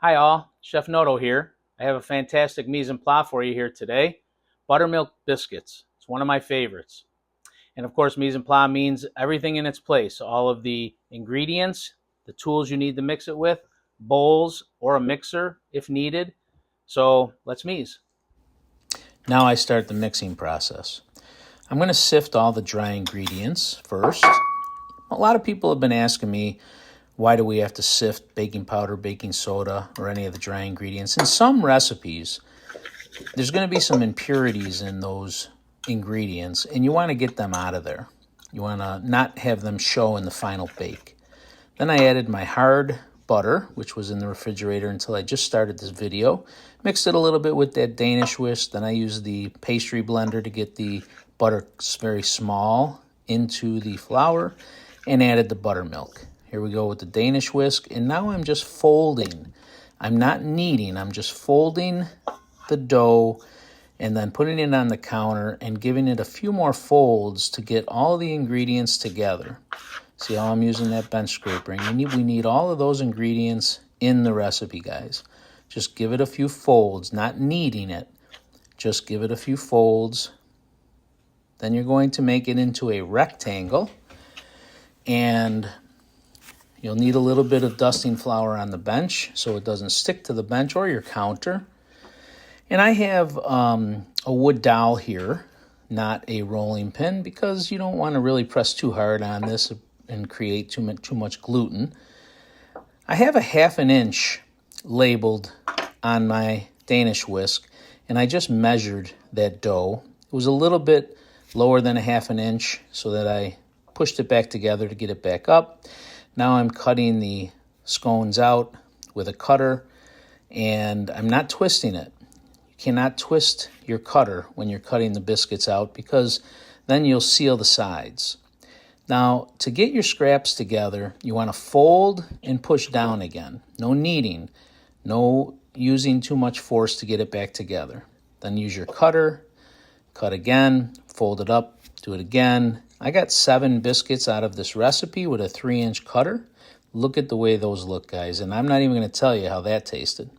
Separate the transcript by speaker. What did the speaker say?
Speaker 1: Hi all, Chef Noto here. I have a fantastic mise en place for you here today. Buttermilk biscuits. It's one of my favorites. And of course, mise en place means everything in its place. All of the ingredients, the tools you need to mix it with, bowls or a mixer if needed. So let's mise. Now I start the mixing process. I'm going to sift all the dry ingredients first. A lot of people have been asking me, why do we have to sift baking powder, baking soda, or any of the dry ingredients? In some recipes, there's going to be some impurities in those ingredients, and you want to get them out of there. You want to not have them show in the final bake. Then I added my hard butter, which was in the refrigerator until I just started this video. Mixed it a little bit with that Danish whisk. Then I used the pastry blender to get the butter very small into the flour and added the buttermilk. Here we go with the Danish whisk, and now I'm just folding. I'm not kneading, I'm just folding the dough and then putting it on the counter and giving it a few more folds to get all the ingredients together. See how I'm using that bench scraper? And we need all of those ingredients in the recipe, guys. Just give it a few folds, not kneading it. Just give it a few folds. Then you're going to make it into a rectangle, and you'll need a little bit of dusting flour on the bench so it doesn't stick to the bench or your counter. And I have a wood dowel here, not a rolling pin, because you don't want to really press too hard on this and create too much gluten. I have a 1/2 inch labeled on my Danish whisk, and I just measured that dough. It was a little bit lower than a 1/2 inch, so that I pushed it back together to get it back up. Now I'm cutting the scones out with a cutter, and I'm not twisting it. You cannot twist your cutter when you're cutting the biscuits out, because then you'll seal the sides. Now, to get your scraps together, you want to fold and push down again. No kneading, no using too much force to get it back together. Then use your cutter, cut again, fold it up, do it again. I got 7 biscuits out of this recipe with a 3-inch cutter. Look at the way those look, guys, and I'm not even going to tell you how that tasted.